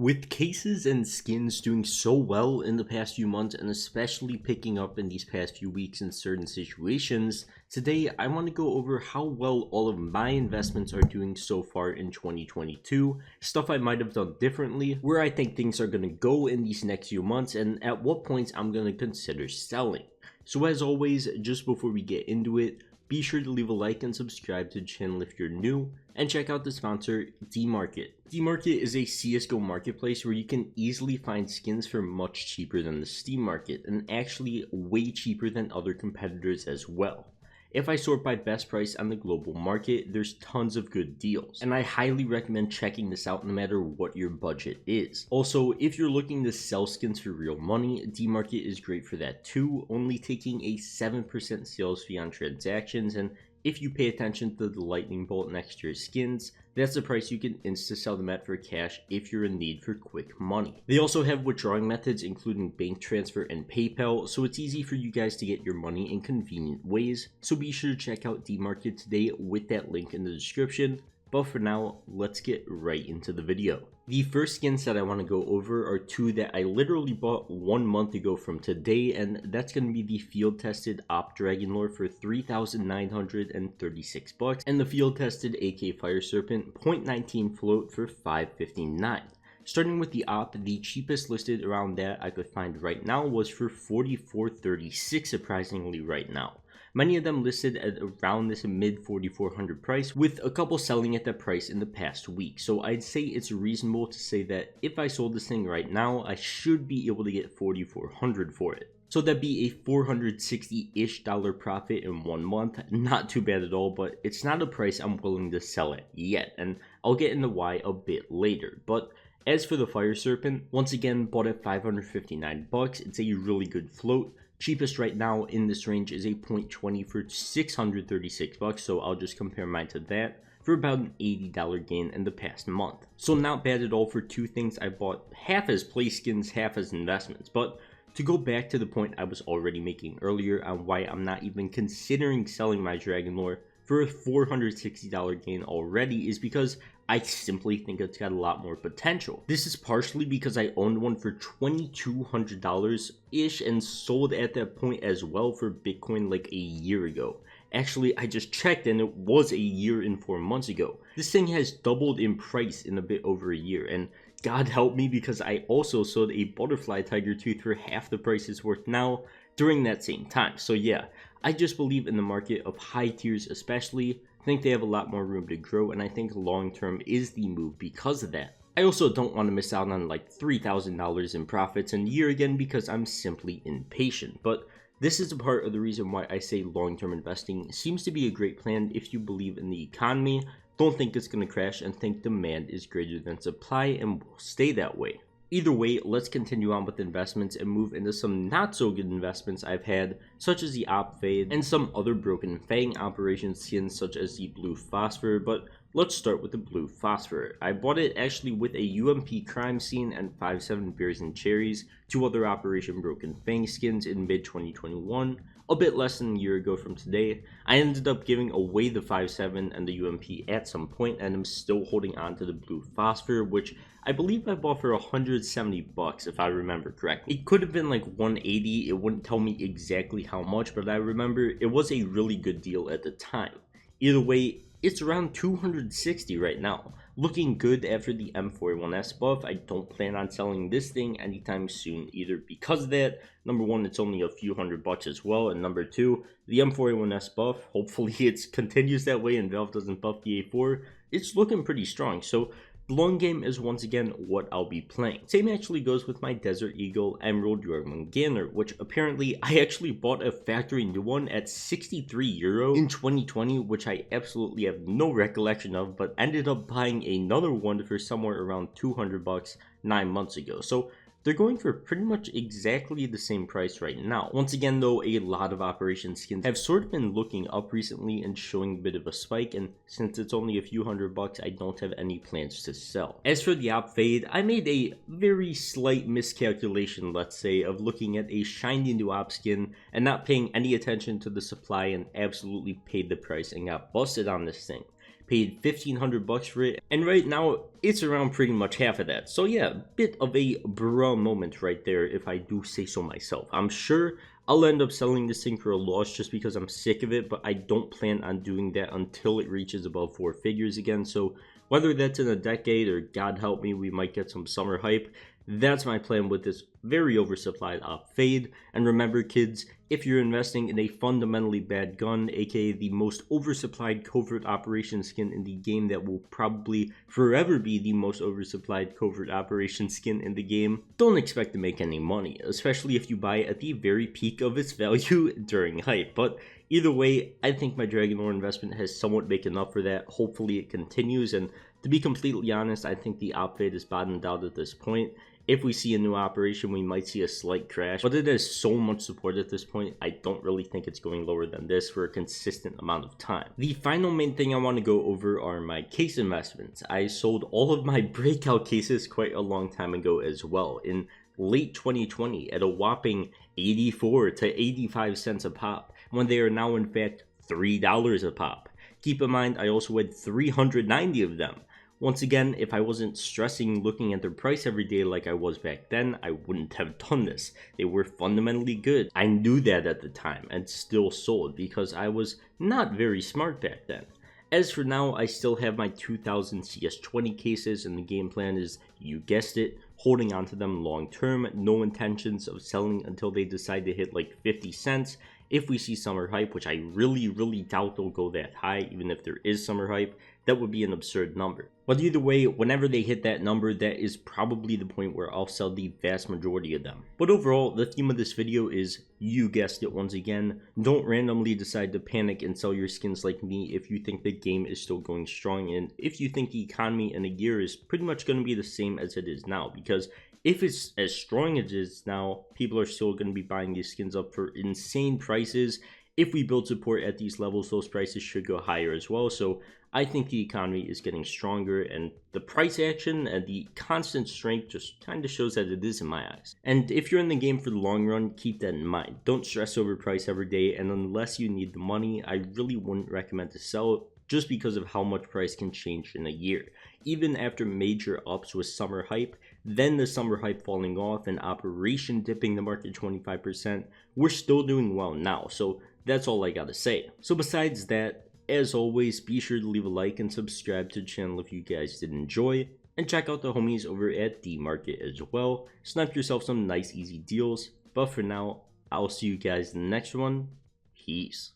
With cases and skins doing so well in the past few months and especially picking up in these past few weeks in certain situations, today I want to go over how well all of my investments are doing so far in 2022, stuff I might have done differently, where I think things are going to go in these next few months, and at what points I'm going to consider selling. So as always, just before we get into it, be sure to leave a like and subscribe to the channel if you're new, and check out the sponsor, DMarket. DMarket is a CSGO marketplace where you can easily find skins for much cheaper than the Steam market, and actually way cheaper than other competitors as well. If I sort by best price on the global market, there's tons of good deals, and I highly recommend checking this out no matter what your budget is. Also, if you're looking to sell skins for real money, DMarket is great for that too, only taking a 7% sales fee on transactions, and if you pay attention to the lightning bolt next to your skins, that's the price you can insta-sell them at for cash if you're in need for quick money. They also have withdrawing methods including bank transfer and PayPal, so it's easy for you guys to get your money in convenient ways. So be sure to check out DMarket today with that link in the description. But for now, let's get right into the video. The first skins that I want to go over are two that I literally bought 1 month ago from today, and that's going to be the field tested Op Dragon Lore for 3,936 bucks and the field tested AK Fire Serpent .19 float for 559. Starting with the Op, the cheapest listed around that I could find right now was for 44.36 surprisingly right now. Many of them listed at around this mid 4,400 price, with a couple selling at that price in the past week. So I'd say it's reasonable to say that if I sold this thing right now, I should be able to get 4,400 for it. So that'd be a $460-ish profit in 1 month. Not too bad at all, but it's not a price I'm willing to sell at yet, and I'll get into why a bit later. But as for the Fire Serpent, once again bought at 559 bucks. It's a really good float. Cheapest right now in this range is a .20 for 636 bucks, so I'll just compare mine to that for about an $80 gain in the past month. So not bad at all for two things I bought half as play skins, half as investments. But to go back to the point I was already making earlier on why I'm not even considering selling my Dragon Lore for a $460 gain already is because I simply think it's got a lot more potential. This is partially because I owned one for $2,200-ish and sold at that point as well for Bitcoin like a year ago. Actually, I just checked and it was a year and 4 months ago. This thing has doubled in price in a bit over a year, and God help me because I also sold a butterfly tiger tooth for half the price it's worth now during that same time. So yeah, I just believe in the market of high tiers especially. I think they have a lot more room to grow, and I think long term is the move because of that. I also don't want to miss out on like $3,000 in profits in a year again because I'm simply impatient. But this is a part of the reason why I say long term investing seems to be a great plan if you believe in the economy, don't think it's going to crash, and think demand is greater than supply and will stay that way. Either way, let's continue on with investments and move into some not so good investments I've had, such as the Op Fade and some other Broken Fang operation skins such as the Blue Phosphor, but let's start with the Blue Phosphor. I bought it actually with a UMP Crime Scene and 5.7 Beers and Cherries, two other Operation Broken Fang skins in mid-2021, a bit less than a year ago from today. I ended up giving away the 5.7 and the UMP at some point, and I'm still holding on to the Blue Phosphor, which I believe I bought for 170 bucks if I remember correctly. It could have been like 180, it wouldn't tell me exactly how much, but I remember it was a really good deal at the time. Either way, it's around 260 right now. Looking good after the M41S buff. I don't plan on selling this thing anytime soon either because of that. Number one, it's only a few $100 as well, and number two, the M41S buff, hopefully it continues that way and Valve doesn't buff the A4. It's looking pretty strong, so the long game is once again what I'll be playing. Same actually goes with my Desert Eagle Emerald Jormungandr, which apparently I actually bought a factory new one at 63 euro in 2020, which I absolutely have no recollection of, but ended up buying another one for somewhere around 200 bucks 9 months ago. So they're going for pretty much exactly the same price right now. Once again though, a lot of operation skins have sort of been looking up recently and showing a bit of a spike, and since it's only a few $100, I don't have any plans to sell. As for the Op Fade, I made a very slight miscalculation, let's say, of looking at a shiny new op skin and not paying any attention to the supply, and absolutely paid the price and got busted on this thing. paid 1,500 bucks for it, and right now it's around pretty much half of that. So yeah, bit of a bruh moment right there, if I do say so myself. I'm sure I'll end up selling this thing for a loss just because I'm sick of it, but I don't plan on doing that until it reaches above 4 figures again. So whether that's in a decade or God help me, we might get some summer hype, that's my plan with this very oversupplied op fade. And remember kids, if you're investing in a fundamentally bad gun, aka the most oversupplied covert operation skin in the game that will probably forever be the most oversupplied covert operation skin in the game, don't expect to make any money, especially if you buy it at the very peak of its value during hype. But either way, I think my Dragon Lore investment has somewhat making up for that. Hopefully it continues, and to be completely honest, I think the op fade is bottomed out at this point. If we see a new operation, we might see a slight crash, but it has so much support at this point, I don't really think it's going lower than this for a consistent amount of time. The final main thing I want to go over are my case investments. I sold all of my breakout cases quite a long time ago as well, in late 2020 at a whopping 84 to 85 cents a pop, when they are now in fact $3 a pop. Keep in mind, I also had 390 of them. Once again, if I wasn't stressing looking at their price every day like I was back then, I wouldn't have done this. They were fundamentally good. I knew that at the time and still sold because I was not very smart back then. As for now, I still have my 2000 CS20 cases, and the game plan is, you guessed it, holding onto them long term, no intentions of selling until they decide to hit like 50 cents. If we see summer hype, which I really doubt they'll go that high, even if there is summer hype, that would be an absurd number. But either way, whenever they hit that number, that is probably the point where I'll sell the vast majority of them. But overall, the theme of this video is, you guessed it once again, don't randomly decide to panic and sell your skins like me if you think the game is still going strong, and if you think the economy in a year is pretty much going to be the same as it is now, because if it's as strong as it is now, people are still going to be buying these skins up for insane prices. If we build support at these levels, those prices should go higher as well. So I think the economy is getting stronger, and the price action and the constant strength just kind of shows that it is in my eyes. And if you're in the game for the long run, keep that in mind. Don't stress over price every day, and unless you need the money, I really wouldn't recommend to sell it just because of how much price can change in a year. Even after major ups with summer hype, then the summer hype falling off and operation dipping the market 25%, we're still doing well now. So that's all I gotta say. So besides that, as always, be sure to leave a like and subscribe to the channel if you guys did enjoy, and check out the homies over at DMarket as well. Snipe yourself some nice easy deals. But for now, I'll see you guys in the next one. Peace.